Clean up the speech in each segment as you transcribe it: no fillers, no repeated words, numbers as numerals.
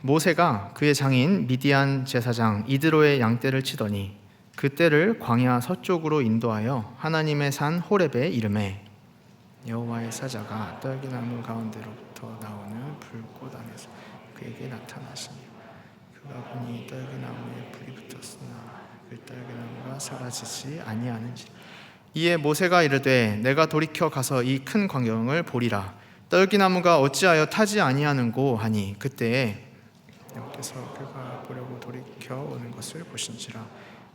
모세가 그의 장인 미디안 제사장 이드로의 양떼를 치더니 그 떼를 광야 서쪽으로 인도하여 하나님의 산 호렙에 이르매 여호와의 사자가 떨기나무 가운데로부터 나오는 불꽃 안에서 그에게 나타나시니 그가 보니 떨기나무에 불이 붙었으나 그 떨기나무가 사라지지 아니하는지. 이에 모세가 이르되 내가 돌이켜 가서 이 큰 광경을 보리라. 떨기나무가 어찌하여 타지 아니하는고 하니 그때에 여호와께서 그가 보려고 돌이켜 오는 것을 보신지라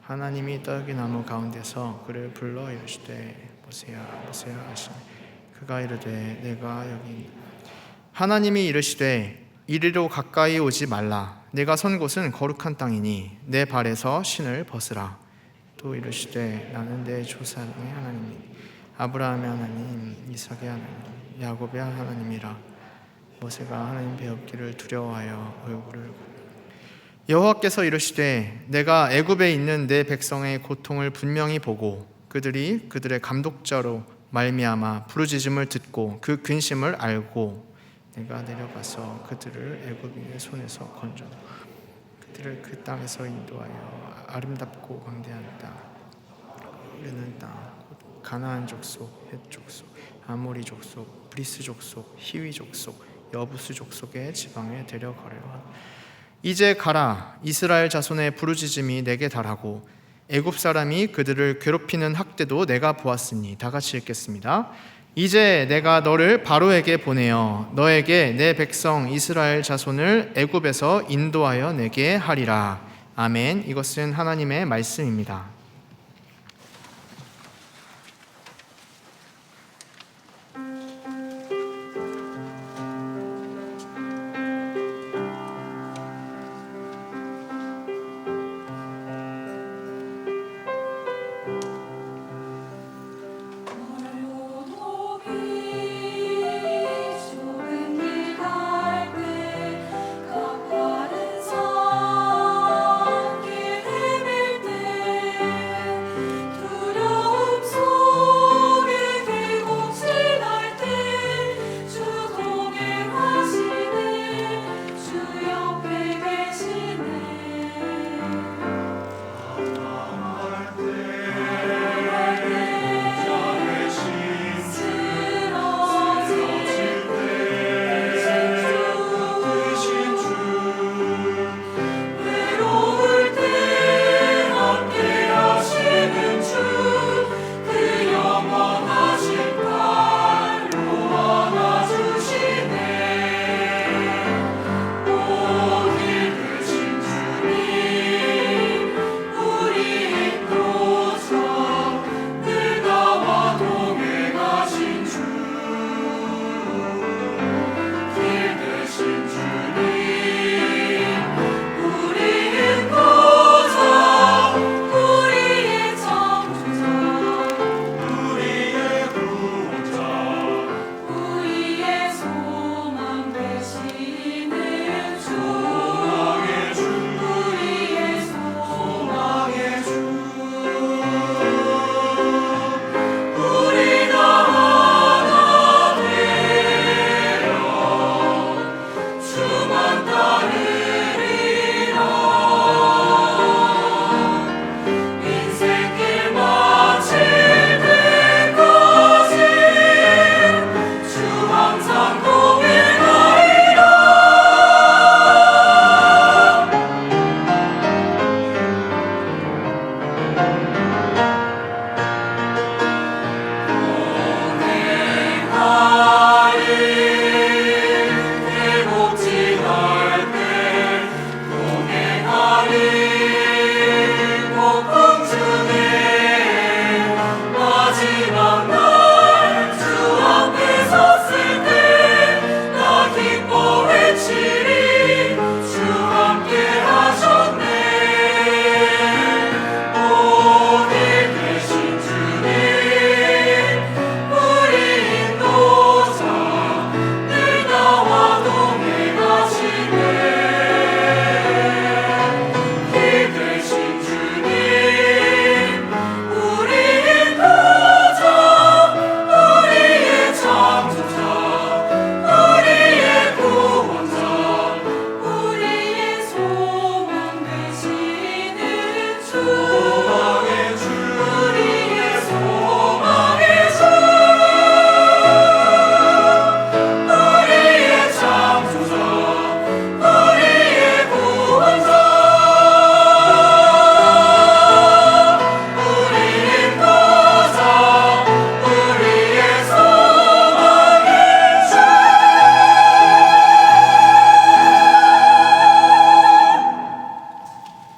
하나님이 떨기나무 가운데서 그를 불러 이르시되 모세야 모세야 하시니 그가 이르되 내가 여기 있노라. 하나님이 이르시되 이리로 가까이 오지 말라. 내가 선 곳은 거룩한 땅이니 내 발에서 신을 벗으라. 또 이르시되 나는 내 조상의 하나님이니 아브라함의 하나님 이삭의 하나님 야곱의 하나님이라. 모세가 하나님 배웠기를 두려워하여 얼굴을 여호와께서 이르시되 내가 애굽에 있는 내 백성의 고통을 분명히 보고 그들이 그들의 감독자로 말미암아 부르짖음을 듣고 그 근심을 알고 내가 내려가서 그들을 애굽인의 손에서 건져 그들을 그 땅에서 인도하여 아름답고 광대한 땅 흐르는 땅 곧 가나안 족속, 헷 족속, 아모리 족속, 브리스 족속, 히위 족속, 여부스 족속의 지방에 데려가려 하노라. 이제 가라. 이스라엘 자손의 부르짖음이 내게 달하고 애굽 사람이 그들을 괴롭히는 학대도 내가 보았으니. 다 같이 읽겠습니다. 이제 내가 너를 바로에게 보내어 너에게 내 백성 이스라엘 자손을 애굽에서 인도하여 내게 하리라. 아멘. 이것은 하나님의 말씀입니다.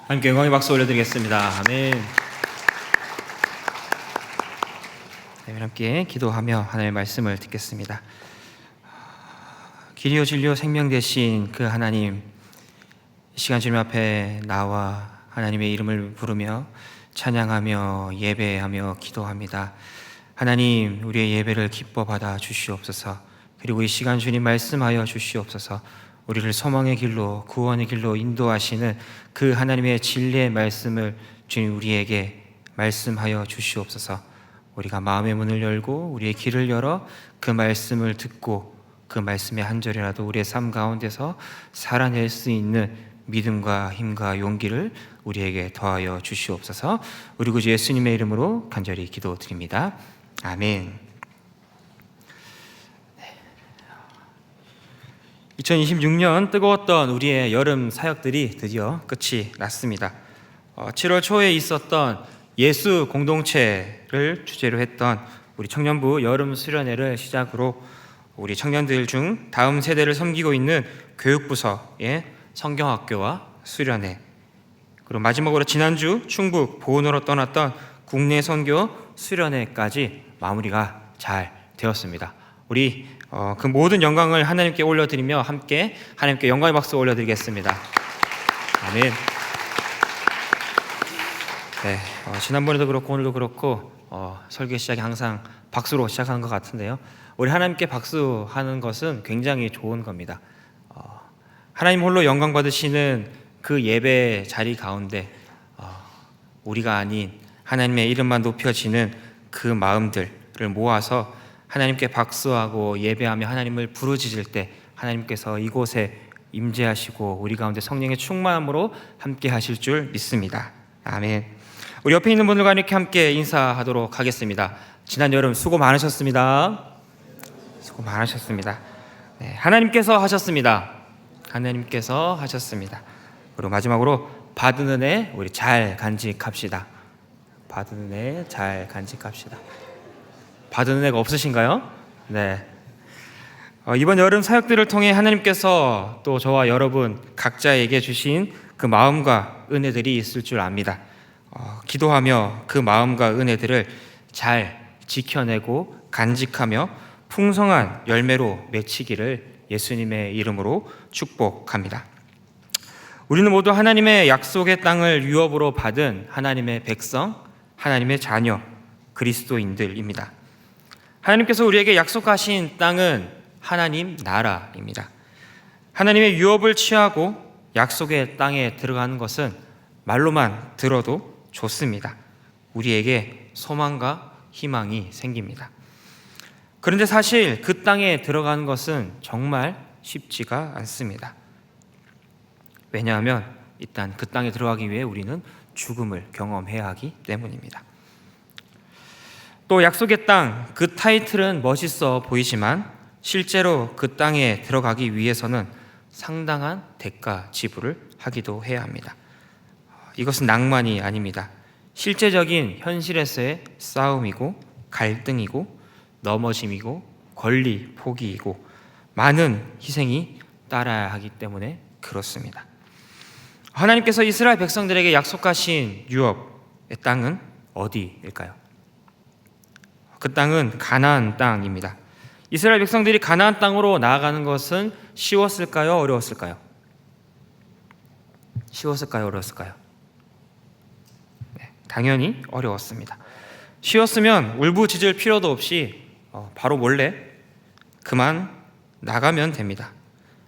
함께 영광의 박수 올려드리겠습니다. 아멘. 네, 함께 기도하며 하나님의 말씀을 듣겠습니다. 길이요 진리요 생명 되신 그 하나님, 이 시간 주님 앞에 나와 하나님의 이름을 부르며 찬양하며 예배하며 기도합니다. 하나님, 우리의 예배를 기뻐 받아 주시옵소서. 그리고 이 시간 주님 말씀하여 주시옵소서. 우리를 소망의 길로, 구원의 길로 인도하시는 그 하나님의 진리의 말씀을 주님 우리에게 말씀하여 주시옵소서. 우리가 마음의 문을 열고 우리의 길을 열어 그 말씀을 듣고 그 말씀의 한 절이라도 우리의 삶 가운데서 살아낼 수 있는 믿음과 힘과 용기를 우리에게 더하여 주시옵소서. 우리 구주 예수님의 이름으로 간절히 기도드립니다. 아멘. 2026년 뜨거웠던 우리의 여름 사역들이 드디어 끝이 났습니다. 7월 초에 있었던 예수 공동체를 주제로 했던 우리 청년부 여름 수련회를 시작으로 우리 청년들 중 다음 세대를 섬기고 있는 교육부서의 성경학교와 수련회, 그리고 마지막으로 지난주 충북 보은으로 떠났던 국내 선교 수련회까지 마무리가 잘 되었습니다. 우리 그 모든 영광을 하나님께 올려드리며 함께 하나님께 영광의 박수 올려드리겠습니다. 아멘. 네, 지난번에도 그렇고 오늘도 그렇고 설교 시작이 항상 박수로 시작하는 것 같은데요. 우리 하나님께 박수하는 것은 굉장히 좋은 겁니다. 하나님 홀로 영광 받으시는 그 예배 자리 가운데 우리가 아닌 하나님의 이름만 높여지는 그 마음들을 모아서 하나님께 박수하고 예배하며 하나님을 부르짖을 때 하나님께서 이곳에 임재하시고 우리 가운데 성령의 충만함으로 함께 하실 줄 믿습니다. 아멘. 우리 옆에 있는 분들과 이렇게 함께 인사하도록 하겠습니다. 지난 여름 수고 많으셨습니다. 수고 많으셨습니다. 네, 하나님께서 하셨습니다. 하나님께서 하셨습니다. 그리고 마지막으로 받은 은혜 우리 잘 간직합시다. 받은 은혜 잘 간직합시다. 받은 은혜가 없으신가요? 네. 이번 여름 사역들을 통해 하나님께서 또 저와 여러분 각자에게 주신 그 마음과 은혜들이 있을 줄 압니다. 기도하며 그 마음과 은혜들을 잘 지켜내고 간직하며 풍성한 열매로 맺히기를 예수님의 이름으로 축복합니다. 우리는 모두 하나님의 약속의 땅을 유업으로 받은 하나님의 백성, 하나님의 자녀, 그리스도인들입니다. 하나님께서 우리에게 약속하신 땅은 하나님 나라입니다. 하나님의 유업을 취하고 약속의 땅에 들어가는 것은 말로만 들어도 좋습니다. 우리에게 소망과 희망이 생깁니다. 그런데 사실 그 땅에 들어가는 것은 정말 쉽지가 않습니다. 왜냐하면 일단 그 땅에 들어가기 위해 우리는 죽음을 경험해야 하기 때문입니다. 또 약속의 땅, 그 타이틀은 멋있어 보이지만 실제로 그 땅에 들어가기 위해서는 상당한 대가 지불을 하기도 해야 합니다. 이것은 낭만이 아닙니다. 실제적인 현실에서의 싸움이고 갈등이고 넘어짐이고 권리 포기이고 많은 희생이 따라야 하기 때문에 그렇습니다. 하나님께서 이스라엘 백성들에게 약속하신 유업의 땅은 어디일까요? 그 땅은 가나안 땅입니다. 이스라엘 백성들이 가나안 땅으로 나아가는 것은 쉬웠을까요? 어려웠을까요? 쉬웠을까요? 어려웠을까요? 네, 당연히 어려웠습니다. 쉬웠으면 울부짖을 필요도 없이 바로 몰래 그만 나가면 됩니다.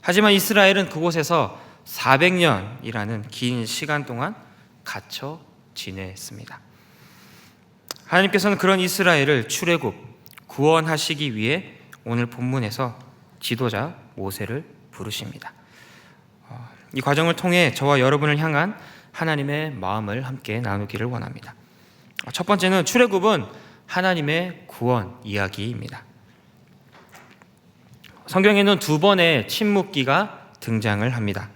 하지만 이스라엘은 그곳에서 400년이라는 긴 시간 동안 갇혀 지냈습니다. 하나님께서는 그런 이스라엘을 출애굽, 구원하시기 위해 오늘 본문에서 지도자 모세를 부르십니다. 이 과정을 통해 저와 여러분을 향한 하나님의 마음을 함께 나누기를 원합니다. 첫 번째는 출애굽은 하나님의 구원 이야기입니다. 성경에는 두 번의 침묵기가 등장을 합니다.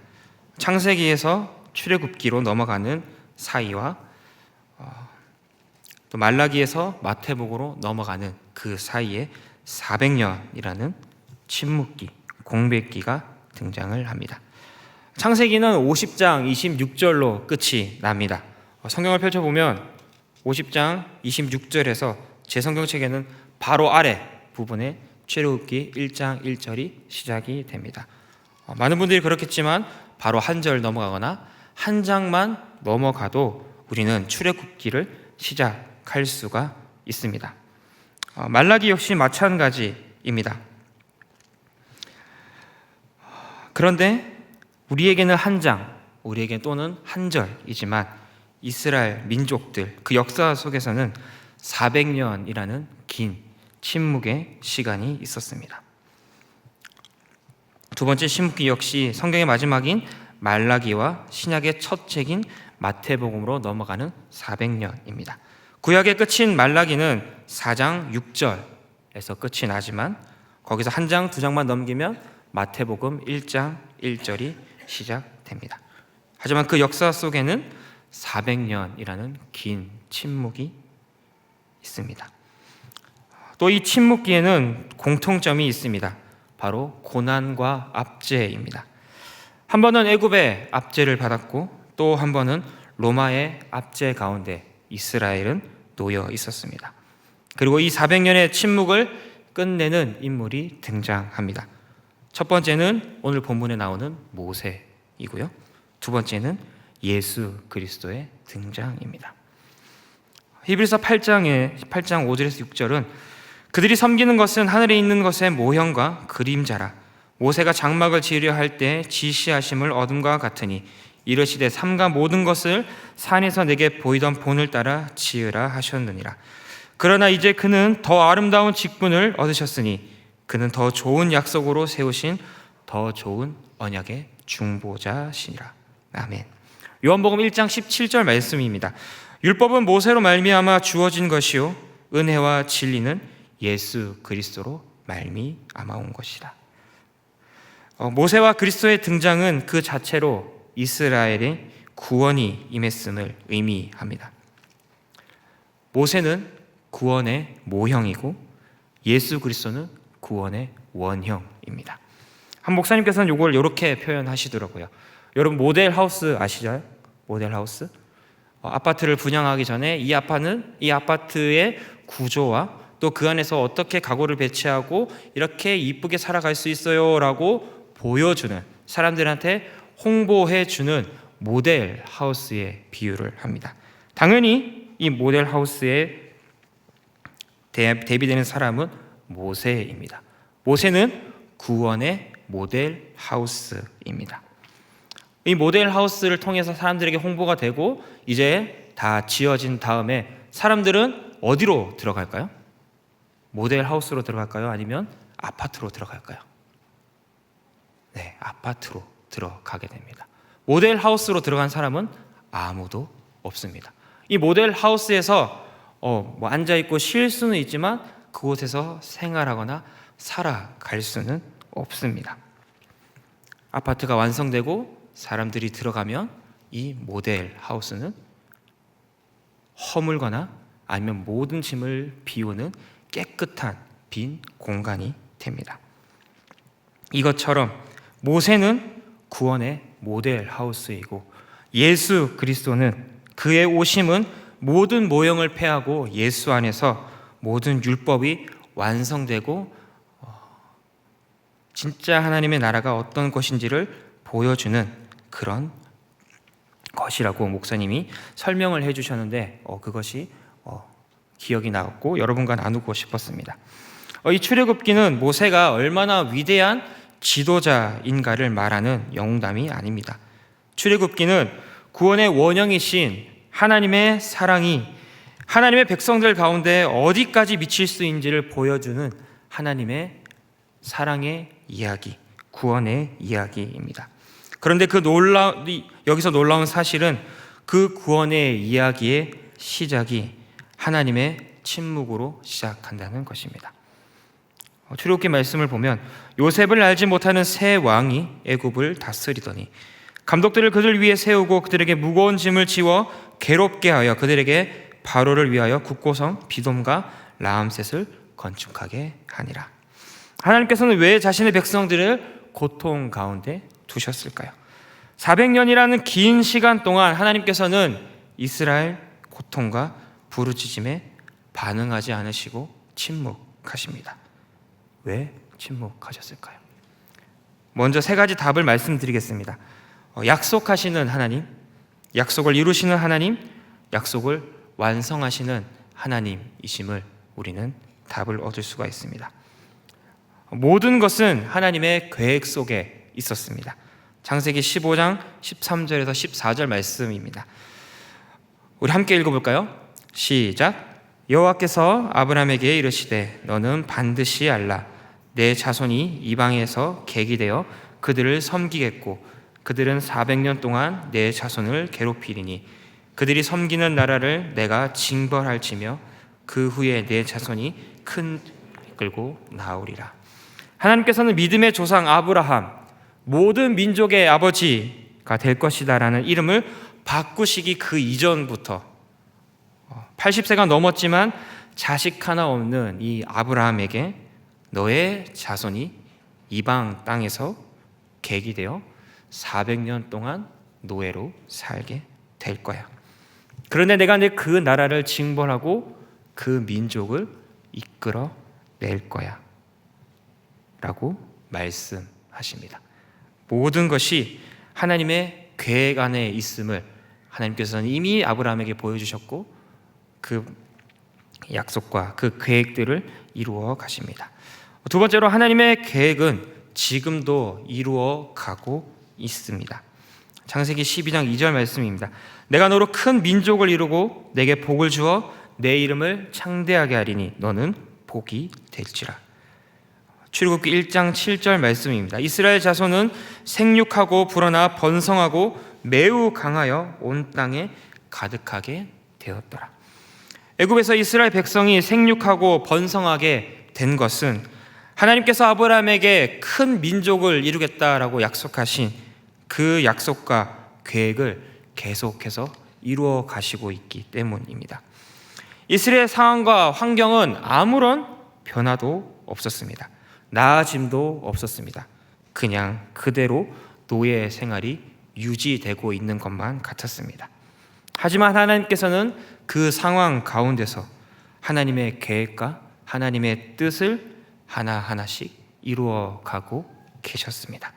창세기에서 출애굽기로 넘어가는 사이와 또 말라기에서 마태복음으로 넘어가는 그 사이에 400년이라는 침묵기, 공백기가 등장을 합니다. 창세기는 50장 26절로 끝이 납니다. 성경을 펼쳐보면 50장 26절에서 제 성경책에는 바로 아래 부분에 출애굽기 1장 1절이 시작이 됩니다. 많은 분들이 그렇겠지만 바로 한 절 넘어가거나 한 장만 넘어가도 우리는 출애굽기를 시작할 수가 있습니다. 말라기 역시 마찬가지입니다. 그런데 우리에게는 한 장, 우리에게 또는 한 절이지만 이스라엘 민족들 그 역사 속에서는 400년이라는 긴 침묵의 시간이 있었습니다. 두 번째 침묵기 역시 성경의 마지막인 말라기와 신약의 첫 책인 마태복음으로 넘어가는 400년입니다. 구약의 끝인 말라기는 4장 6절에서 끝이 나지만 거기서 한 장, 두 장만 넘기면 마태복음 1장 1절이 시작됩니다. 하지만 그 역사 속에는 400년이라는 긴 침묵이 있습니다. 또 이 침묵기에는 공통점이 있습니다. 바로 고난과 압제입니다. 한 번은 애굽의 압제를 받았고 또 한 번은 로마의 압제 가운데 이스라엘은 놓여 있었습니다. 그리고 이 400년의 침묵을 끝내는 인물이 등장합니다. 첫 번째는 오늘 본문에 나오는 모세이고요. 두 번째는 예수 그리스도의 등장입니다. 히브리서 8장 5절에서 6절은 그들이 섬기는 것은 하늘에 있는 것의 모형과 그림자라. 모세가 장막을 지으려 할 때 지시하심을 얻음과 같으니 이르시되 삼가 모든 것을 산에서 내게 보이던 본을 따라 지으라 하셨느니라. 그러나 이제 그는 더 아름다운 직분을 얻으셨으니 그는 더 좋은 약속으로 세우신 더 좋은 언약의 중보자시니라. 아멘. 요한복음 1장 17절 말씀입니다. 율법은 모세로 말미암아 주어진 것이요 은혜와 진리는 예수 그리스도로 말미암아 온 것이라. 모세와 그리스도의 등장은 그 자체로 이스라엘의 구원이 임했음을 의미합니다. 모세는 구원의 모형이고 예수 그리스도는 구원의 원형입니다. 한 목사님께서는 이걸 이렇게 표현하시더라고요. 여러분 모델 하우스 아시죠? 모델 하우스? 아파트를 분양하기 전에 이 아파트의 구조와 또 그 안에서 어떻게 가구를 배치하고 이렇게 이쁘게 살아갈 수 있어요 라고 보여주는, 사람들한테 홍보해주는 모델 하우스의 비유를 합니다. 당연히 이 모델 하우스에 대비되는 사람은 모세입니다. 모세는 구원의 모델 하우스입니다. 이 모델 하우스를 통해서 사람들에게 홍보가 되고 이제 다 지어진 다음에 사람들은 어디로 들어갈까요? 모델 하우스로 들어갈까요? 아니면 아파트로 들어갈까요? 네, 아파트로 들어가게 됩니다. 모델 하우스로 들어간 사람은 아무도 없습니다. 이 모델 하우스에서 앉아 있고 쉴 수는 있지만 그곳에서 생활하거나 살아갈 수는 없습니다. 아파트가 완성되고 사람들이 들어가면 이 모델 하우스는 허물거나 아니면 모든 짐을 비우는 깨끗한 빈 공간이 됩니다. 이것처럼 모세는 구원의 모델 하우스이고 예수 그리스도는 그의 오심은 모든 모형을 폐하고 예수 안에서 모든 율법이 완성되고 진짜 하나님의 나라가 어떤 것인지를 보여주는 그런 것이라고 목사님이 설명을 해주셨는데 그것이 기억이 나고 여러분과 나누고 싶었습니다. 이 출애굽기는 모세가 얼마나 위대한 지도자인가를 말하는 영웅담이 아닙니다. 출애굽기는 구원의 원형이신 하나님의 사랑이 하나님의 백성들 가운데 어디까지 미칠 수 있는지를 보여주는 하나님의 사랑의 이야기, 구원의 이야기입니다. 그런데 여기서 놀라운 사실은 그 구원의 이야기의 시작이 하나님의 침묵으로 시작한다는 것입니다. 출애굽기 말씀을 보면 요셉을 알지 못하는 새 왕이 애굽을 다스리더니 감독들을 그들 위에 세우고 그들에게 무거운 짐을 지워 괴롭게 하여 그들에게 바로를 위하여 국고성 비돔과 라암셋을 건축하게 하니라. 하나님께서는 왜 자신의 백성들을 고통 가운데 두셨을까요? 400년이라는 긴 시간 동안 하나님께서는 이스라엘 고통과 부르짖음에 반응하지 않으시고 침묵하십니다. 왜 침묵하셨을까요? 먼저 세 가지 답을 말씀드리겠습니다. 약속하시는 하나님, 약속을 이루시는 하나님, 약속을 완성하시는 하나님이심을 우리는 답을 얻을 수가 있습니다. 모든 것은 하나님의 계획 속에 있었습니다. 창세기 15장 13절에서 14절 말씀입니다. 우리 함께 읽어볼까요? 시작. 여호와께서 아브라함에게 이르시되 너는 반드시 알라. 내 자손이 이방에서 객이 되어 그들을 섬기겠고 그들은 400년 동안 내 자손을 괴롭히리니 그들이 섬기는 나라를 내가 징벌할지며 그 후에 내 자손이 큰 끌고 나오리라. 하나님께서는 믿음의 조상 아브라함, 모든 민족의 아버지가 될 것이다라는 이름을 바꾸시기 그 이전부터 80세가 넘었지만 자식 하나 없는 이 아브라함에게 너의 자손이 이방 땅에서 객이 되어 400년 동안 노예로 살게 될 거야. 그런데 내가 그 나라를 징벌하고 그 민족을 이끌어 낼 거야 라고 말씀하십니다. 모든 것이 하나님의 계획 안에 있음을 하나님께서는 이미 아브라함에게 보여주셨고 그 약속과 그 계획들을 이루어 가십니다. 두 번째로 하나님의 계획은 지금도 이루어 가고 있습니다. 창세기 12장 2절 말씀입니다. 내가 너로 큰 민족을 이루고 내게 복을 주어 내 이름을 창대하게 하리니 너는 복이 될지라. 출애굽기 1장 7절 말씀입니다. 이스라엘 자손은 생육하고 불어나 번성하고 매우 강하여 온 땅에 가득하게 되었더라. 애굽에서 이스라엘 백성이 생육하고 번성하게 된 것은 하나님께서 아브라함에게 큰 민족을 이루겠다라고 약속하신 그 약속과 계획을 계속해서 이루어 가시고 있기 때문입니다. 이스라엘 상황과 환경은 아무런 변화도 없었습니다. 나아짐도 없었습니다. 그냥 그대로 노예 생활이 유지되고 있는 것만 같았습니다. 하지만 하나님께서는 그 상황 가운데서 하나님의 계획과 하나님의 뜻을 하나하나씩 이루어 가고 계셨습니다.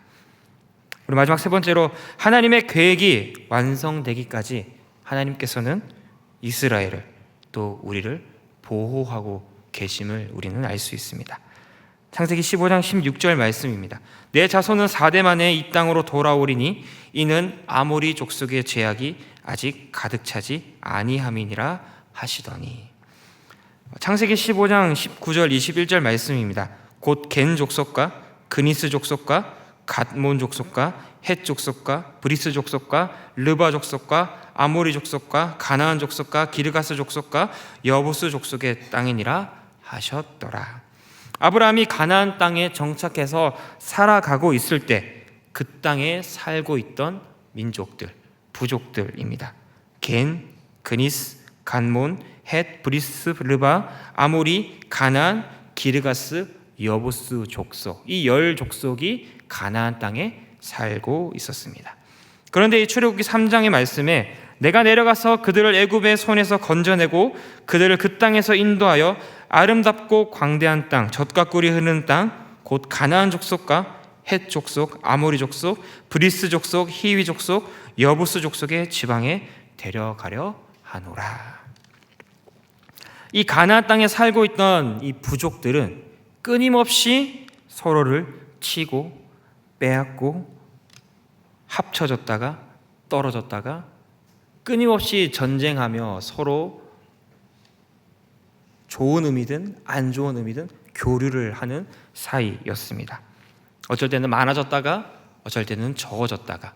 그리고 마지막 세 번째로 하나님의 계획이 완성되기까지 하나님께서는 이스라엘을 또 우리를 보호하고 계심을 우리는 알 수 있습니다. 창세기 15장 16절 말씀입니다. 내 자손은 4대 만에 이 땅으로 돌아오리니 이는 아모리 족속의 죄악이 아직 가득 차지 아니함이니라 하시더니. 창세기 15장 19절 21절 말씀입니다. 곧 겐 족속과 그니스 족속과 갓몬 족속과 헷 족속과 브리스 족속과 르바 족속과 아모리 족속과 가나안 족속과 기르가스 족속과 여부스 족속의 땅이니라 하셨더라. 아브라함이 가나안 땅에 정착해서 살아가고 있을 때 그 땅에 살고 있던 민족들, 부족들입니다. 겐, 그니스, 간몬, 헷, 브리스, 르바, 아모리, 가나안, 기르가스, 여부스 족속, 이 10족속이 가나안 땅에 살고 있었습니다. 그런데 이 출애굽기 3장의 말씀에 내가 내려가서 그들을 애굽의 손에서 건져내고 그들을 그 땅에서 인도하여 아름답고 광대한 땅, 젖과 꿀이 흐르는 땅, 곧 가나안 족속과 헷 족속, 아모리 족속, 브리스 족속, 히위 족속, 여부스 족속의 지방에 데려가려 하노라. 이 가나안 땅에 살고 있던 이 부족들은 끊임없이 서로를 치고 빼앗고 합쳐졌다가 떨어졌다가 끊임없이 전쟁하며 서로 좋은 의미든 안 좋은 의미든 교류를 하는 사이였습니다. 어쩔 때는 많아졌다가 어쩔 때는 적어졌다가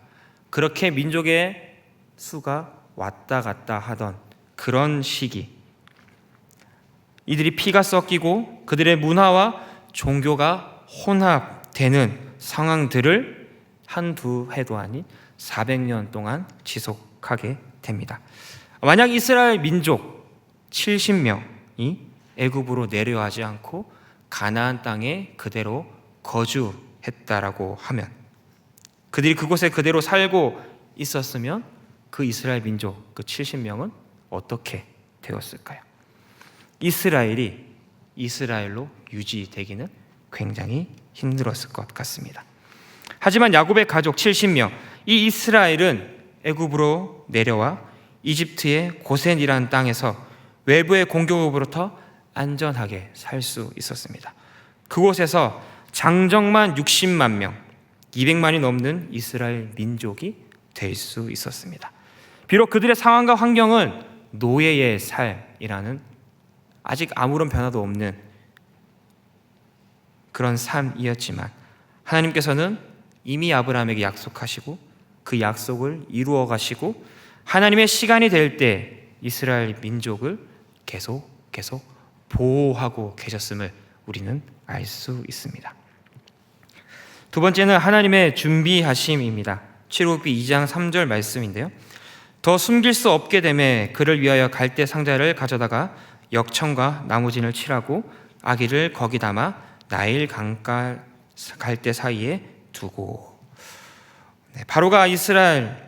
그렇게 민족의 수가 왔다 갔다 하던 그런 시기, 이들이 피가 섞이고 그들의 문화와 종교가 혼합되는 상황들을 한두 해도 아닌 400년 동안 지속하게 됩니다. 만약 이스라엘 민족 70명이 애굽으로 내려가지 않고 가나안 땅에 그대로 거주했다라고 하면 그들이 그곳에 그대로 살고 있었으면 그 이스라엘 민족, 그 70명은 어떻게 되었을까요? 이스라엘이 이스라엘로 유지되기는 굉장히 힘들었을 것 같습니다. 하지만 야곱의 가족 70명, 이 이스라엘은 애굽으로 내려와 이집트의 고센이라는 땅에서 외부의 공격으로부터 안전하게 살 수 있었습니다. 그곳에서 장정만 60만 명, 200만이 넘는 이스라엘 민족이 될 수 있었습니다. 비록 그들의 상황과 환경은 노예의 삶이라는 아직 아무런 변화도 없는 그런 삶이었지만 하나님께서는 이미 아브라함에게 약속하시고 그 약속을 이루어 가시고 하나님의 시간이 될 때 이스라엘 민족을 계속 보호하고 계셨음을 우리는 알 수 있습니다. 두 번째는 하나님의 준비하심입니다. 출애굽기 2장 3절 말씀인데요. 더 숨길 수 없게 되매 그를 위하여 갈대 상자를 가져다가 역청과 나무진을 칠하고 아기를 거기 담아 나일 강가 갈대 사이에 두고. 바로가 이스라엘에서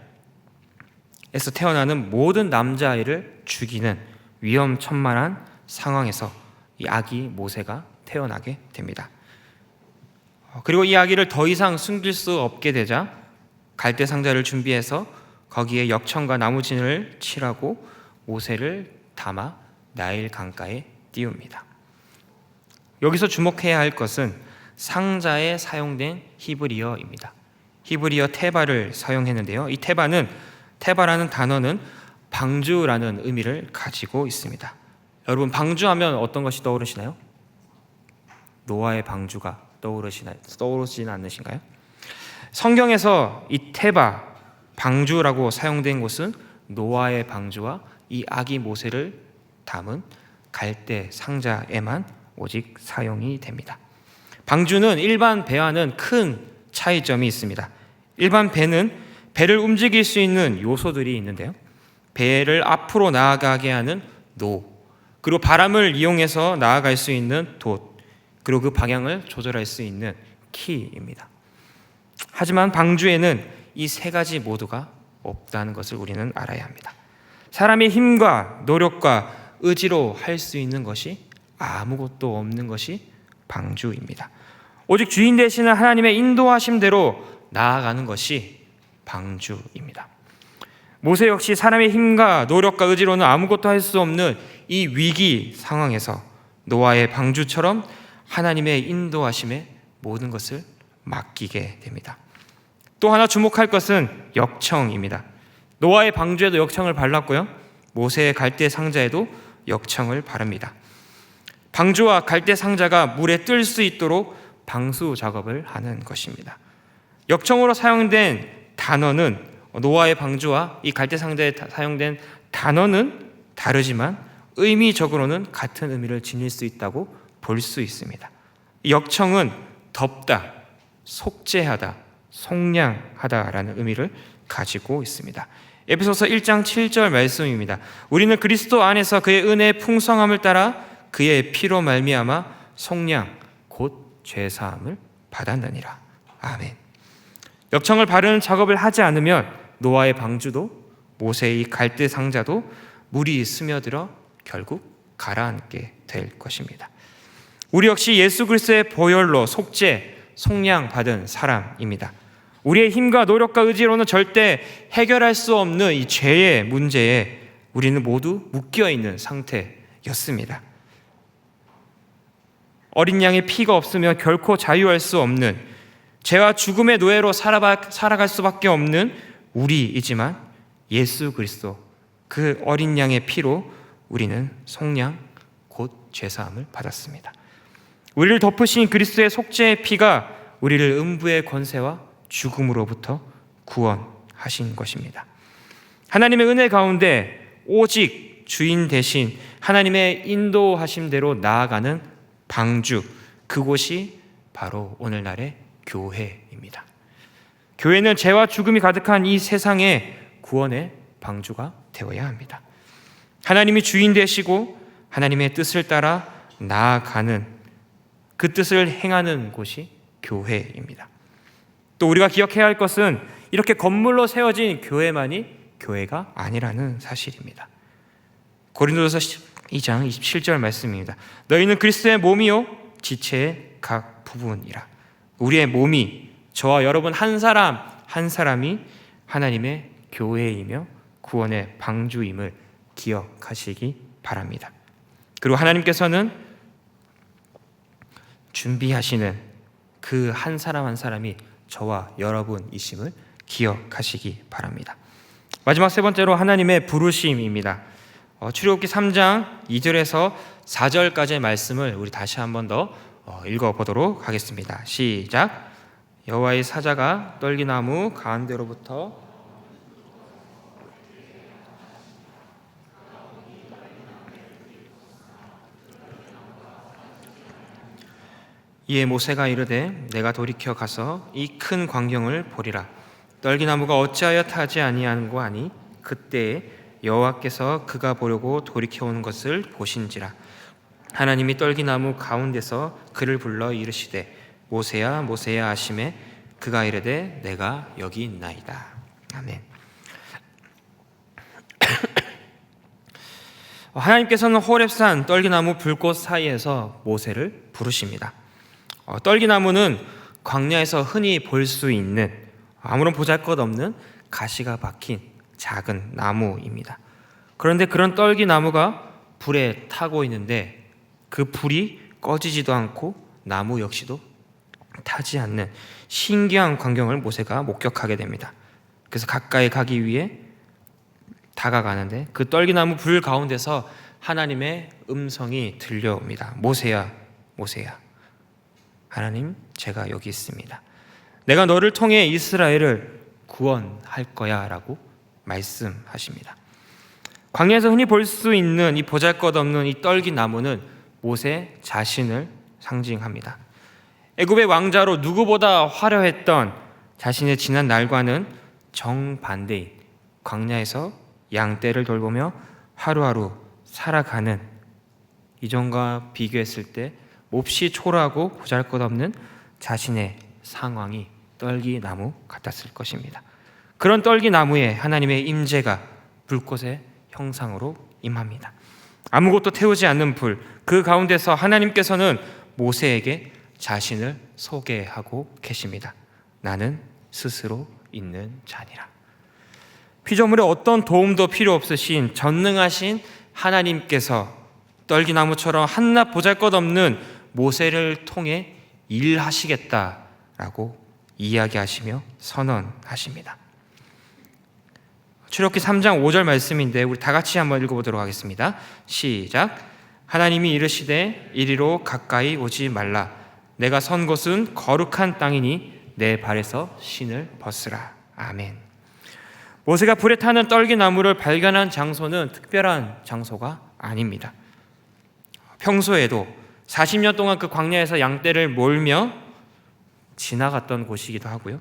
태어나는 모든 남자아이를 죽이는 위험천만한 상황에서 이 아기 모세가 태어나게 됩니다. 그리고 이 아기를 더 이상 숨길 수 없게 되자 갈대 상자를 준비해서 거기에 역청과 나무진을 칠하고 모세를 담아 나일 강가에 띄웁니다. 여기서 주목해야 할 것은 상자에 사용된 히브리어입니다. 히브리어 테바를 사용했는데요. 이 테바라는 단어는 방주라는 의미를 가지고 있습니다. 여러분, 방주하면 어떤 것이 떠오르시나요? 노아의 방주가 떠오르시진 않으신가요? 성경에서 이 테바, 방주라고 사용된 곳은 노아의 방주와 이 아기 모세를 담은 갈대 상자에만 오직 사용이 됩니다. 방주는 일반 배와는 큰 차이점이 있습니다. 일반 배는 배를 움직일 수 있는 요소들이 있는데요. 배를 앞으로 나아가게 하는 노, 그리고 바람을 이용해서 나아갈 수 있는 돛, 그리고 그 방향을 조절할 수 있는 키입니다. 하지만 방주에는 이 세 가지 모두가 없다는 것을 우리는 알아야 합니다. 사람의 힘과 노력과 의지로 할 수 있는 것이 아무것도 없는 것이 방주입니다. 오직 주인 되시는 하나님의 인도하심대로 나아가는 것이 방주입니다. 모세 역시 사람의 힘과 노력과 의지로는 아무것도 할 수 없는 이 위기 상황에서 노아의 방주처럼 하나님의 인도하심에 모든 것을 맡기게 됩니다. 또 하나 주목할 것은 역청입니다. 노아의 방주에도 역청을 발랐고요, 모세의 갈대 상자에도 역청을 바릅니다. 방주와 갈대 상자가 물에 뜰 수 있도록 방수 작업을 하는 것입니다. 역청으로 사용된 단어는 노아의 방주와 이 갈대 상자에 사용된 단어는 다르지만 의미적으로는 같은 의미를 지닐 수 있다고 볼 수 있습니다. 역청은 덮다, 속죄하다, 속량하다라는 의미를 가지고 있습니다. 에베소서 1장 7절 말씀입니다. 우리는 그리스도 안에서 그의 은혜의 풍성함을 따라 그의 피로 말미암아 속량 곧 죄사함을 받았느니라. 아멘. 역청을 바르는 작업을 하지 않으면 노아의 방주도 모세의 갈대 상자도 물이 스며들어 결국 가라앉게 될 것입니다. 우리 역시 예수 그리스도의 보혈로 속죄, 속량 받은 사람입니다. 우리의 힘과 노력과 의지로는 절대 해결할 수 없는 이 죄의 문제에 우리는 모두 묶여있는 상태였습니다. 어린 양의 피가 없으면 결코 자유할 수 없는, 죄와 죽음의 노예로 살아갈 수밖에 없는 우리이지만 예수 그리스도 그 어린 양의 피로 우리는 속량 곧 죄사함을 받았습니다. 우리를 덮으신 그리스도의 속죄의 피가 우리를 음부의 권세와 죽음으로부터 구원하신 것입니다. 하나님의 은혜 가운데 오직 주인 대신 하나님의 인도하심대로 나아가는 방주, 그곳이 바로 오늘날의 교회입니다. 교회는 죄와 죽음이 가득한 이 세상의 구원의 방주가 되어야 합니다. 하나님이 주인 되시고 하나님의 뜻을 따라 나아가는 그 뜻을 행하는 곳이 교회입니다. 또 우리가 기억해야 할 것은 이렇게 건물로 세워진 교회만이 교회가 아니라는 사실입니다. 고린도전서 2장 27절 말씀입니다. 너희는 그리스도의 몸이요 지체의 각 부분이라. 우리의 몸이, 저와 여러분 한 사람 한 사람이 하나님의 교회이며 구원의 방주임을 기억하시기 바랍니다. 그리고 하나님께서는 준비하시는 그 한 사람 한 사람이 저와 여러분이심을 기억하시기 바랍니다. 마지막 세 번째로 하나님의 부르심입니다. 출애굽기 3장 2절에서 4절까지의 말씀을 우리 다시 한 번 더 읽어보도록 하겠습니다. 시작. 여호와의 사자가 떨기나무 가운데로부터 이에 모세가 이르되 내가 돌이켜 가서 이 큰 광경을 보리라. 떨기나무가 어찌하여 타지 아니하는고 하니 그때에 여호와께서 그가 보려고 돌이켜 오는 것을 보신지라. 하나님이 떨기나무 가운데서 그를 불러 이르시되 모세야 모세야 하시매 그가 이르되 내가 여기 있나이다. 아멘. 하나님께서는 호렙산 떨기나무 불꽃 사이에서 모세를 부르십니다. 떨기나무는 광야에서 흔히 볼 수 있는 아무런 보잘것없는 가시가 박힌 작은 나무입니다. 그런데 그런 떨기나무가 불에 타고 있는데 그 불이 꺼지지도 않고 나무 역시도 타지 않는 신기한 광경을 모세가 목격하게 됩니다. 그래서 가까이 가기 위해 다가가는데 그 떨기나무 불 가운데서 하나님의 음성이 들려옵니다. 모세야 모세야, 하나님 제가 여기 있습니다. 내가 너를 통해 이스라엘을 구원할 거야 라고 말씀하십니다. 광야에서 흔히 볼 수 있는 이 보잘것없는 이 떨기나무는 모세 자신을 상징합니다. 애굽의 왕자로 누구보다 화려했던 자신의 지난 날과는 정반대인 광야에서 양떼를 돌보며 하루하루 살아가는 이전과 비교했을 때 몹시 초라하고 보잘것없는 자신의 상황이 떨기나무 같았을 것입니다. 그런 떨기나무에 하나님의 임재가 불꽃의 형상으로 임합니다. 아무것도 태우지 않는 불, 그 가운데서 하나님께서는 모세에게 자신을 소개하고 계십니다. 나는 스스로 있는 자니라. 피조물에 어떤 도움도 필요 없으신 전능하신 하나님께서 떨기나무처럼 한낱 보잘것없는 모세를 통해 일하시겠다라고 이야기하시며 선언하십니다. 출애굽기 3장 5절 말씀인데 우리 다 같이 한번 읽어보도록 하겠습니다. 시작. 하나님이 이르시되 이리로 가까이 오지 말라. 내가 선 곳은 거룩한 땅이니 내 발에서 신을 벗으라. 아멘. 모세가 불에 타는 떨기나무를 발견한 장소는 특별한 장소가 아닙니다. 평소에도 40년 동안 그 광야에서 양떼를 몰며 지나갔던 곳이기도 하고요,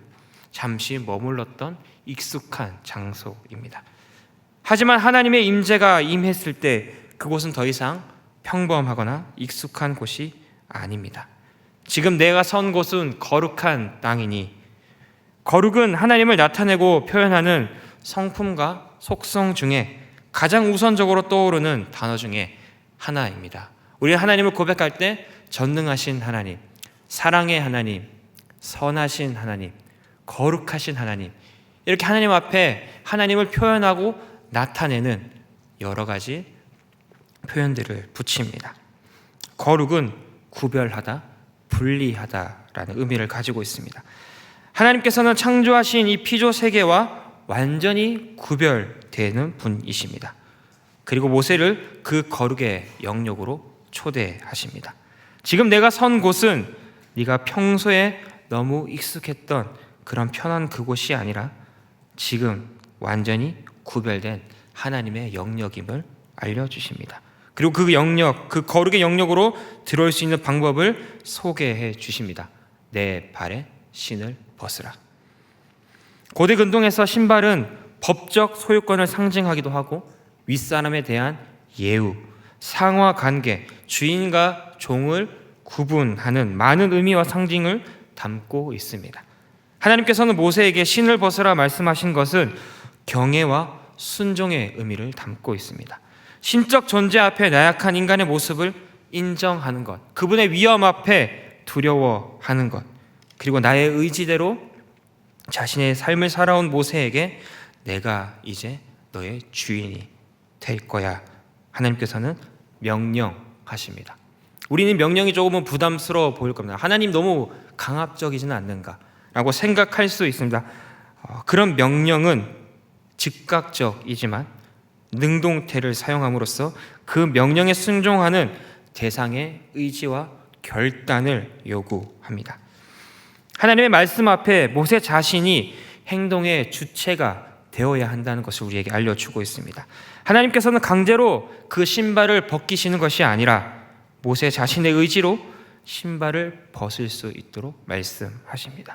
잠시 머물렀던 익숙한 장소입니다. 하지만 하나님의 임재가 임했을 때 그곳은 더 이상 평범하거나 익숙한 곳이 아닙니다. 지금 내가 선 곳은 거룩한 땅이니, 거룩은 하나님을 나타내고 표현하는 성품과 속성 중에 가장 우선적으로 떠오르는 단어 중에 하나입니다. 우리는 하나님을 고백할 때 전능하신 하나님, 사랑의 하나님, 선하신 하나님, 거룩하신 하나님, 이렇게 하나님 앞에 하나님을 표현하고 나타내는 여러 가지 표현들을 붙입니다. 거룩은 구별하다, 분리하다라는 의미를 가지고 있습니다. 하나님께서는 창조하신 이 피조 세계와 완전히 구별되는 분이십니다. 그리고 모세를 그 거룩의 영역으로 초대하십니다. 지금 내가 선 곳은 네가 평소에 너무 익숙했던 그런 편한 그곳이 아니라 지금 완전히 구별된 하나님의 영역임을 알려주십니다. 그리고 그 영역, 그 거룩의 영역으로 들어올 수 있는 방법을 소개해 주십니다. 내 발에 신을 벗으라. 고대 근동에서 신발은 법적 소유권을 상징하기도 하고 윗사람에 대한 예우, 상하 관계, 주인과 종을 구분하는 많은 의미와 상징을 담고 있습니다. 하나님께서는 모세에게 신을 벗으라 말씀하신 것은 경외와 순종의 의미를 담고 있습니다. 신적 존재 앞에 나약한 인간의 모습을 인정하는 것, 그분의 위험 앞에 두려워하는 것, 그리고 나의 의지대로 자신의 삶을 살아온 모세에게 내가 이제 너의 주인이 될 거야, 하나님께서는 명령하십니다. 우리는 명령이 조금은 부담스러워 보일 겁니다. 하나님 너무 강압적이지는 않는가 라고 생각할 수 있습니다. 그런 명령은 즉각적이지만 능동태를 사용함으로써 그 명령에 순종하는 대상의 의지와 결단을 요구합니다. 하나님의 말씀 앞에 모세 자신이 행동의 주체가 되어야 한다는 것을 우리에게 알려주고 있습니다. 하나님께서는 강제로 그 신발을 벗기시는 것이 아니라 모세 자신의 의지로 신발을 벗을 수 있도록 말씀하십니다.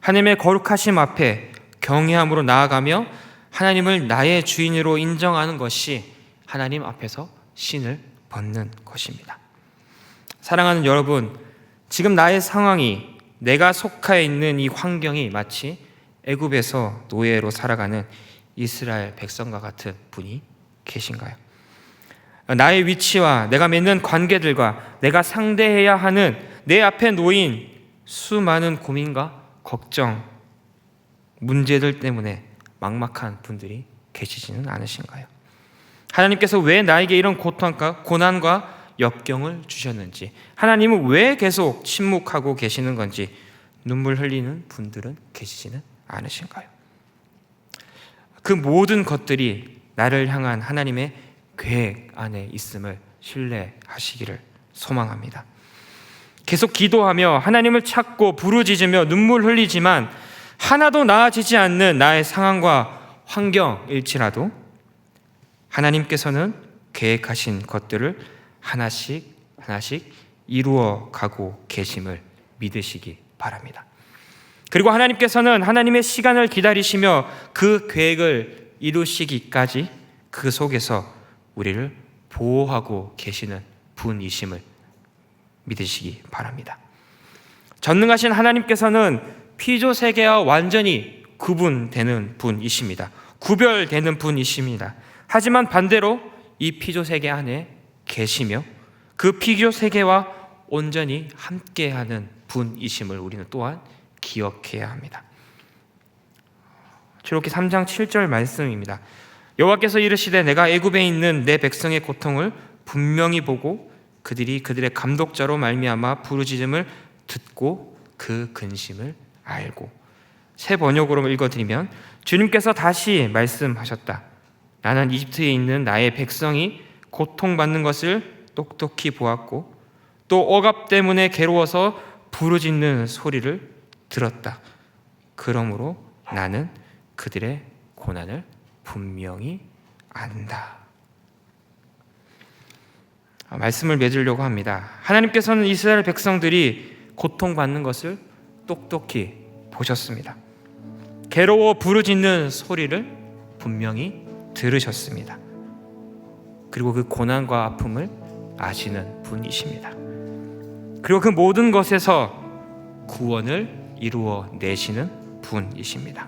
하나님의 거룩하심 앞에 경외함으로 나아가며 하나님을 나의 주인으로 인정하는 것이 하나님 앞에서 신을 벗는 것입니다. 사랑하는 여러분, 지금 나의 상황이, 내가 속해 있는 이 환경이 마치 애굽에서 노예로 살아가는 이스라엘 백성과 같은 분이 계신가요? 나의 위치와 내가 맺는 관계들과 내가 상대해야 하는 내 앞에 놓인 수많은 고민과 걱정, 문제들 때문에 막막한 분들이 계시지는 않으신가요? 하나님께서 왜 나에게 이런 고난과 역경을 주셨는지, 하나님은 왜 계속 침묵하고 계시는 건지 눈물 흘리는 분들은 계시지는 않으신가요? 그 모든 것들이 나를 향한 하나님의 계획 안에 있음을 신뢰하시기를 소망합니다. 계속 기도하며 하나님을 찾고 부르짖으며 눈물 흘리지만 하나도 나아지지 않는 나의 상황과 환경일지라도 하나님께서는 계획하신 것들을 하나씩 이루어 가고 계심을 믿으시기 바랍니다. 그리고 하나님께서는 하나님의 시간을 기다리시며 그 계획을 이루시기까지 그 속에서 우리를 보호하고 계시는 분이심을 믿으시기 바랍니다. 전능하신 하나님께서는 피조 세계와 완전히 구분되는 분이십니다. 구별되는 분이십니다. 하지만 반대로 이 피조 세계 안에 계시며 그 피조 세계와 온전히 함께하는 분이심을 우리는 또한 기억해야 합니다. 출애굽기 3장 7절 말씀입니다. 여호와께서 이르시되 내가 애굽에 있는 내 백성의 고통을 분명히 보고 그들이 그들의 감독자로 말미암아 부르짖음을 듣고 그 근심을 알고. 새 번역으로 읽어드리면 주님께서 다시 말씀하셨다. 나는 이집트에 있는 나의 백성이 고통받는 것을 똑똑히 보았고 또 억압 때문에 괴로워서 부르짖는 소리를 들었다. 그러므로 나는 그들의 고난을 분명히 안다. 말씀을 맺으려고 합니다. 하나님께서는 이스라엘 백성들이 고통받는 것을 똑똑히 보셨습니다. 괴로워 부르짖는 소리를 분명히 들으셨습니다. 그리고 그 고난과 아픔을 아시는 분이십니다. 그리고 그 모든 것에서 구원을 이루어 내시는 분이십니다.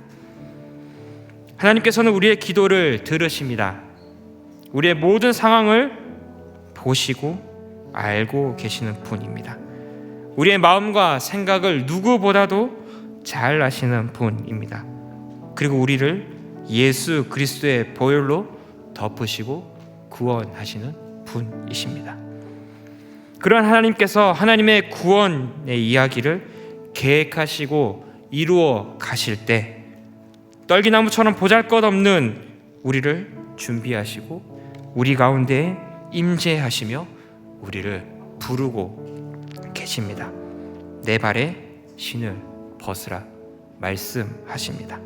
하나님께서는 우리의 기도를 들으십니다. 우리의 모든 상황을 보시고 알고 계시는 분입니다. 우리의 마음과 생각을 누구보다도 잘 아시는 분입니다. 그리고 우리를 예수 그리스도의 보혈로 덮으시고 구원하시는 분이십니다. 그런 하나님께서 하나님의 구원의 이야기를 계획하시고 이루어 가실 때 떨기나무처럼 보잘것없는 우리를 준비하시고 우리 가운데 임재하시며 우리를 부르고 계십니다. 내 발에 신을 벗으라 말씀하십니다.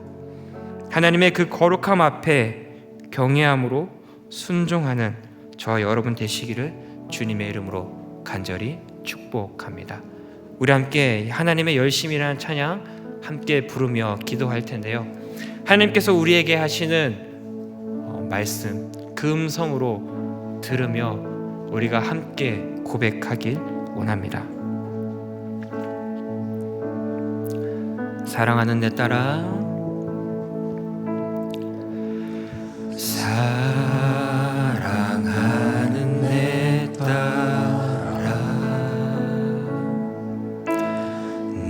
하나님의 그 거룩함 앞에 경외함으로 순종하는 저와 여러분 되시기를 주님의 이름으로 간절히 축복합니다. 우리 함께 하나님의 열심이라는 찬양 함께 부르며 기도할 텐데요. 하나님께서 우리에게 하시는 말씀 그 음성으로 들으며 우리가 함께 고백하길 원합니다. 사랑하는 내 딸아, 사랑하는 내 딸아,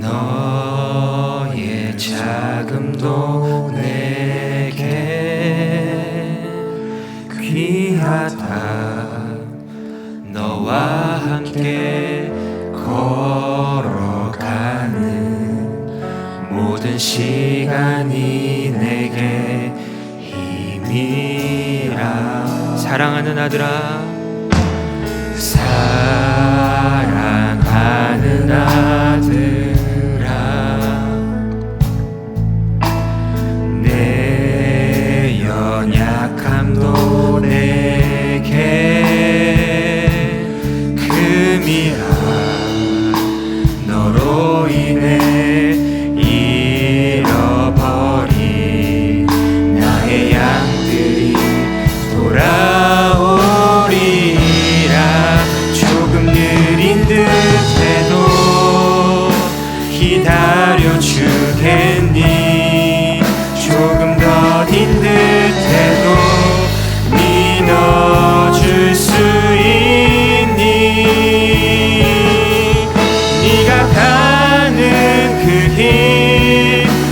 너의 자금도 내게 귀하다. 너와 함께 걸어가는 모든 시간이 내게 힘이라. 사랑하는 아들아, 사랑하는 아들아, 내 연약함도 내게 금이라. 너로 인해 잃어버린 나의 양들이 돌아오리라. 조금 느린 듯해도 기다려 주겠니? 조금 더딘 듯해도 믿어줄 수 있니? 네가 가는 그 길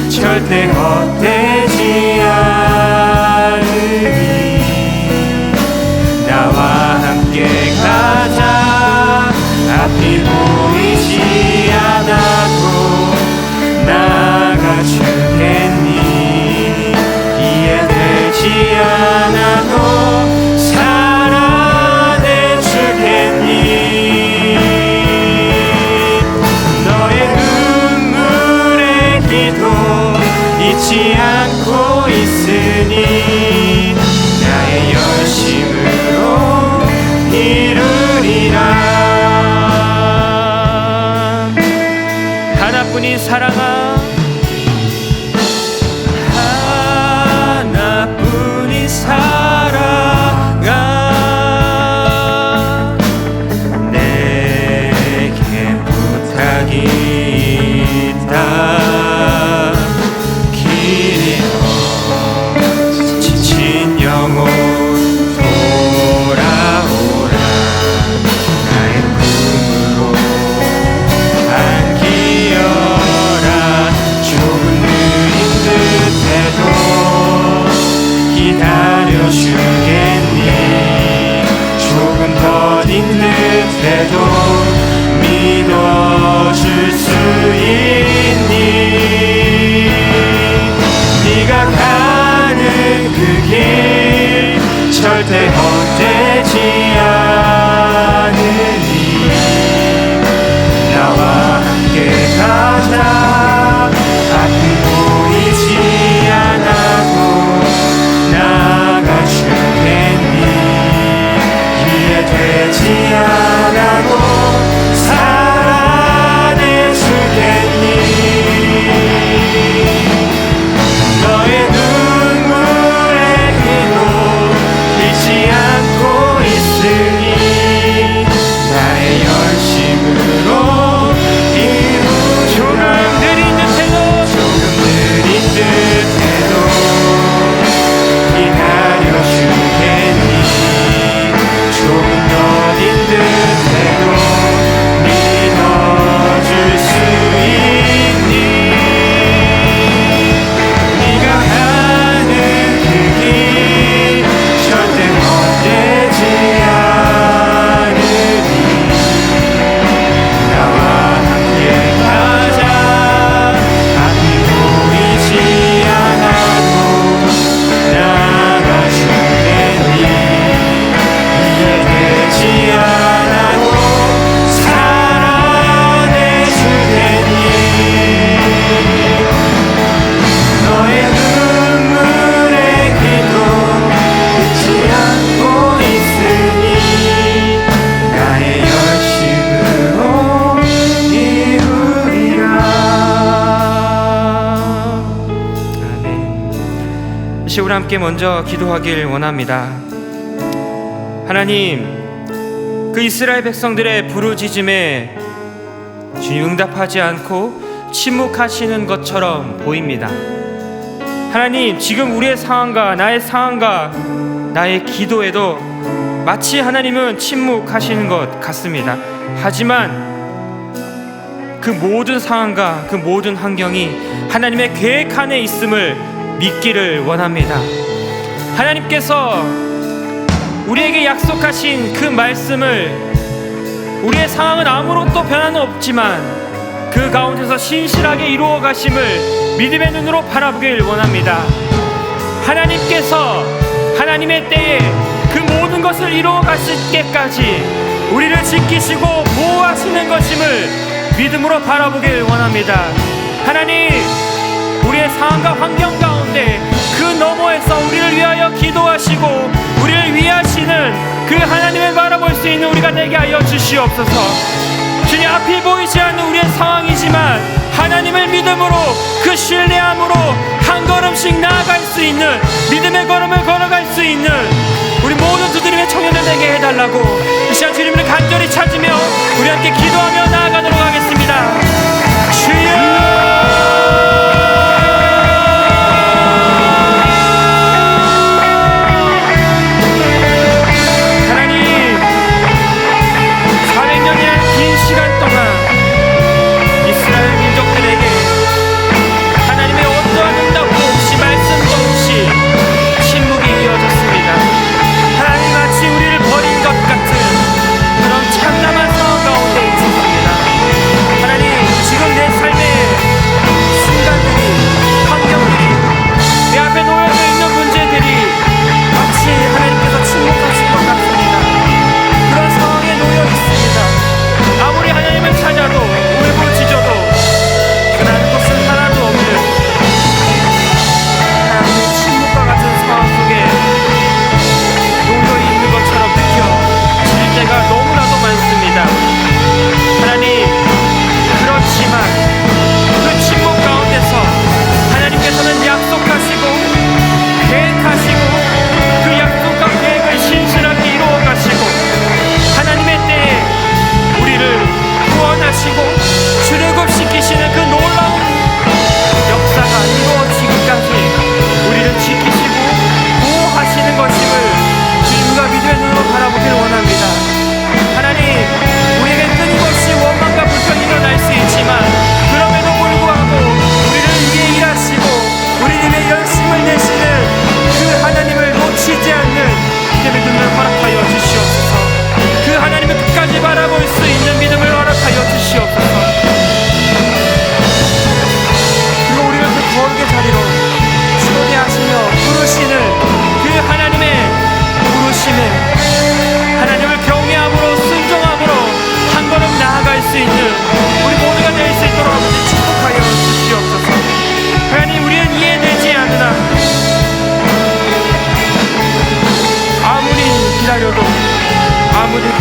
절대 헛되지 않으니 나와 함께 가자. 앞이 보이지 않아도 나가 주겠니? 이해되지 않아도 살아내 주겠니? 너의 눈물의 기도 잊지 않고 있으니 나의 열심으로 이루리라. 하나뿐인 사랑아, 하나뿐인 사랑아, 내게 부탁이 있다. 길이여 지친 영혼 돌아오라. 나의 품으로 안기어라. 조금 느린 듯해도 기다려 주겠니? 조금 더딘 듯해도 믿어줄 수 있니? 네가 가는 그 길 절대 헛되지 않으니 나와 함께 가자. 앞이 보이지 않아도 나가 주겠니? 이해되지 않아도 살아내 주겠니? 너의 눈물의 기도 잊지 않고 있으니 나의 열심으로 이루리라. 조금 느린 듯해도 기다려 주겠니? 조금 더딘 듯해도 믿어줄 수 있니? 네가 가는 그 길 절대 헛되지 않으니 나와 함께 가자. 앞이 보이지 않아도 나가 주겠니? 이해되지 않아도 살아내 주겠니? 너의 눈물의 기도 잊지 않고 있으니 나의 열심으로 이루리라. 아멘. 이 시간 우리 함께 먼저 기도하길 원합니다. 하나님, 그 이스라엘 백성들의 부르짖음에 주님 응답하지 않고 침묵하시는 것처럼 보입니다. 하나님, 지금 우리의 상황과 나의 상황과 나의 기도에도 마치 하나님은 침묵하시는 것 같습니다. 하지만 그 모든 상황과 그 모든 환경이 하나님의 계획 안에 있음을 믿기를 원합니다. 하나님께서 우리에게 약속하신 그 말씀을 우리의 상황은 아무런 또 변화는 없지만 그 가운데서 신실하게 이루어 가심을 믿음의 눈으로 바라보길 원합니다. 하나님께서 하나님의 때에 그 모든 것을 이루어 가실 때까지 우리를 지키시고 보호하시는 것임을 믿음으로 바라보길 원합니다. 하나님, 우리의 상황과 환경 가운데 그 너머에서 우리를 위하여 기도하시고 우리를 위하시는 그 하나님을 바라볼 수 있는 우리가 되게 하여 주시옵소서. 주님, 앞이 보이지 않는 우리의 상황이지만 하나님을 믿음으로 그 신뢰함으로 한 걸음씩 나아갈 수 있는 믿음의 걸음을 걸어갈 수 있는 우리 모든 두드림의 청년들 되게 해달라고 이 시간 주님을 간절히 찾으며 우리 함께 기도하며 나아가도록 하겠습니다. 주여,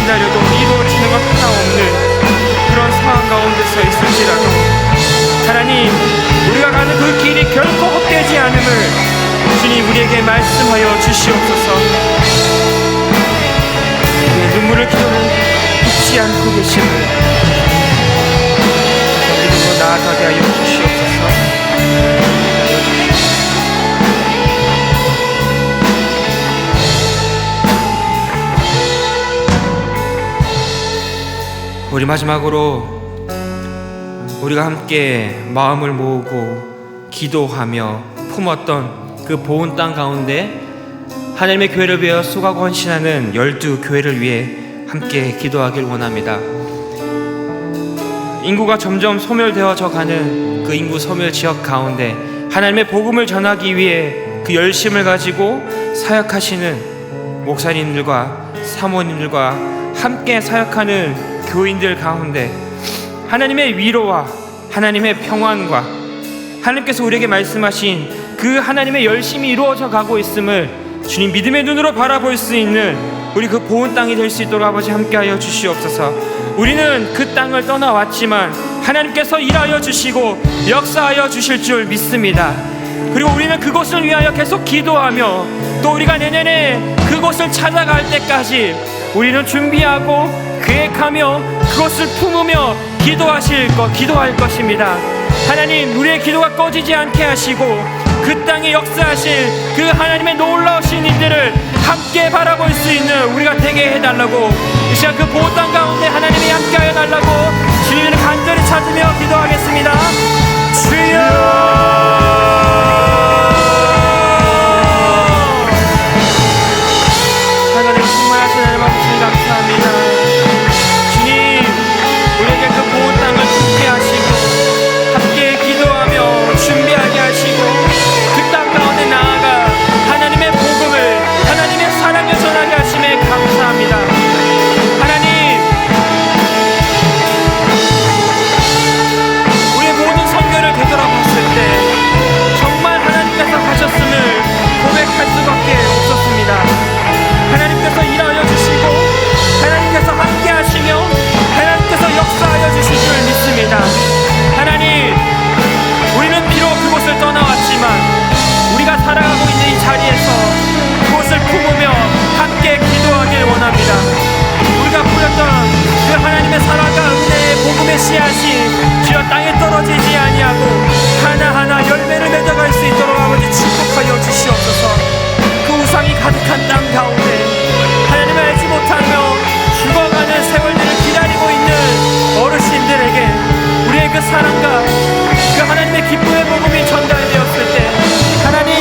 기다려도 이루어지는 것 하나 없는 그런 상황 가운데서 있을지라도 하나님, 우리가 가는 그 길이 결코 헛되지 않음을 주님 우리에게 말씀하여 주시옵소서. 우리의 눈물을 기도는 잊지 않고 계심을 믿음으로 나아가게 하여 주시옵소서. 우리 마지막으로 우리가 함께 마음을 모으고 기도하며 품었던 그 보온 땅 가운데 하나님의 교회를 위하여 수고하고 헌신하는 12교회를 위해 함께 기도하길 원합니다. 인구가 점점 소멸되어져 가는 그 인구 소멸 지역 가운데 하나님의 복음을 전하기 위해 그 열심을 가지고 사역하시는 목사님들과 사모님들과 함께 사역하는 교인들 가운데 하나님의 위로와 하나님의 평안과 하나님께서 우리에게 말씀하신 그 하나님의 열심이 이루어져 가고 있음을 주님 믿음의 눈으로 바라볼 수 있는 우리 그 보온 땅이 될 수 있도록 아버지 함께하여 주시옵소서. 우리는 그 땅을 떠나왔지만 하나님께서 일하여 주시고 역사하여 주실 줄 믿습니다. 그리고 우리는 그곳을 위하여 계속 기도하며 또 우리가 내년에 그곳을 찾아갈 때까지 우리는 준비하고 계획하며 그것을 품으며 기도할 것입니다. 하나님, 우리의 기도가 꺼지지 않게 하시고 그 땅에 역사하실 그 하나님의 놀라우신 일들을 함께 바라볼 수 있는 우리가 되게 해달라고, 이 시간 그 보호 땅 가운데 하나님이 함께하여 달라고 주님을 간절히 찾으며 기도하겠습니다. 주여, 하나님 충만하신 하나님 아버지 감사합니다. 주님, 우리에게 그 보호 땅을 함께 하시고 함께 기도하며 준비하게 하시고 그 땅 가운데 나아가 하나님의 복음을, 하나님의 사랑을 전하게 하심에 감사합니다. 하나님, 우리의 모든 선교를 되돌아봤을 때 정말 하나님께서 하셨음을 고백할 수밖에 없었습니다. 하나님께서 일하여 주시고 하나님께서 함께 하시며 하나님께서 역사하여 주실 줄 믿습니다. 하나님, 우리는 비록 그곳을 떠나왔지만 우리가 살아가고 있는 이 자리에서 그곳을 품으며 함께 기도하길 원합니다. 우리가 뿌렸던 그 하나님의 사랑과 은혜의 복음의 씨앗이 주여 땅에 떨어지지 아니하고 하나하나 열매를 맺어갈 수 있도록 아버지 축복하여 주시옵소서. 그 우상이 가득한 땅 가운데 하나님을 알지 못하며 죽어가는 세월들을 기다리고 있는 어르신들에게 우리의 그 사랑과 그 하나님의 기쁨의 복음이 전달되었을 때 하나님,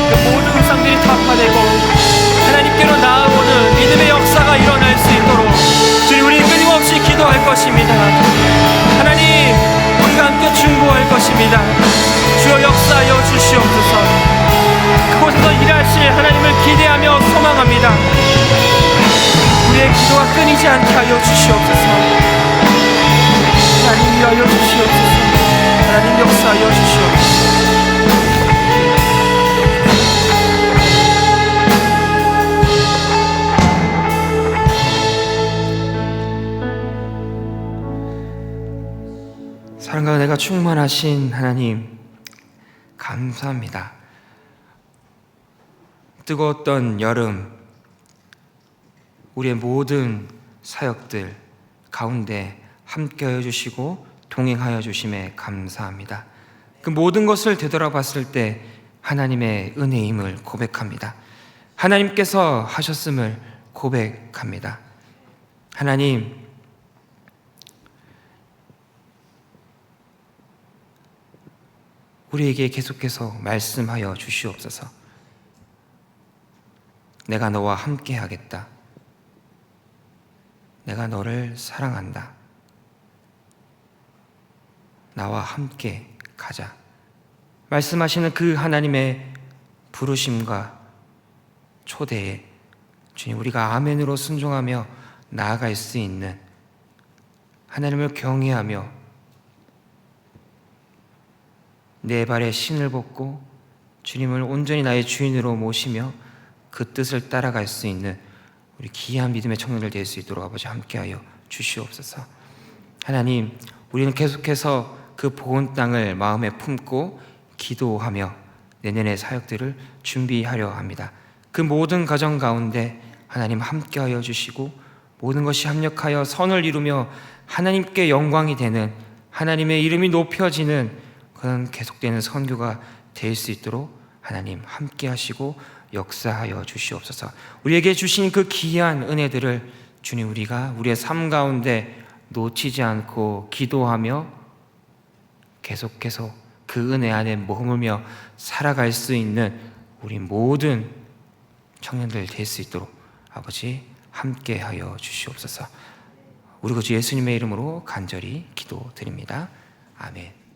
그 모든 우상들이 타파되고 하나님께로 나아오는 믿음의 역사가 일어날 수 있도록 주님, 우리 끊임없이 기도할 것입니다. 하나님, 우리가 함께 중보할 것입니다. 주여 역사하여 주시옵소서. 그곳에서 일하실 하나님을 기대하며 소망합니다. 우리의 기도가 끊이지 않게 하여 주시옵소서. 하나님 일하여 주시옵소서. 하나님 역사하여 주시옵소서. 사랑과 은혜가 충만하신 하나님 감사합니다. 뜨거웠던 여름, 우리의 모든 사역들 가운데 함께하여 주시고 동행하여 주심에 감사합니다. 그 모든 것을 되돌아봤을 때 하나님의 은혜임을 고백합니다. 하나님께서 하셨음을 고백합니다. 하나님, 우리에게 계속해서 말씀하여 주시옵소서. 내가 너와 함께 하겠다. 내가 너를 사랑한다. 나와 함께 가자. 말씀하시는 그 하나님의 부르심과 초대에 주님, 우리가 아멘으로 순종하며 나아갈 수 있는, 하나님을 경외하며 내 발에 신을 벗고 주님을 온전히 나의 주인으로 모시며 그 뜻을 따라갈 수 있는 우리 귀한 믿음의 청년들 될 수 있도록 아버지 함께하여 주시옵소서. 하나님, 우리는 계속해서 그 보온 땅을 마음에 품고 기도하며 내년의 사역들을 준비하려 합니다. 그 모든 과정 가운데 하나님 함께하여 주시고 모든 것이 합력하여 선을 이루며 하나님께 영광이 되는, 하나님의 이름이 높여지는 그런 계속되는 선교가 될 수 있도록 하나님 함께 하시고 역사하여 주시옵소서. 우리에게 주신 그 귀한 은혜들을 주님, 우리가 우리의 삶 가운데 놓치지 않고 기도하며 계속해서 그 은혜 안에 머물며 살아갈 수 있는 우리 모든 청년들 될 수 있도록 아버지 함께하여 주시옵소서. 우리 구주 예수님의 이름으로 간절히 기도드립니다. 아멘.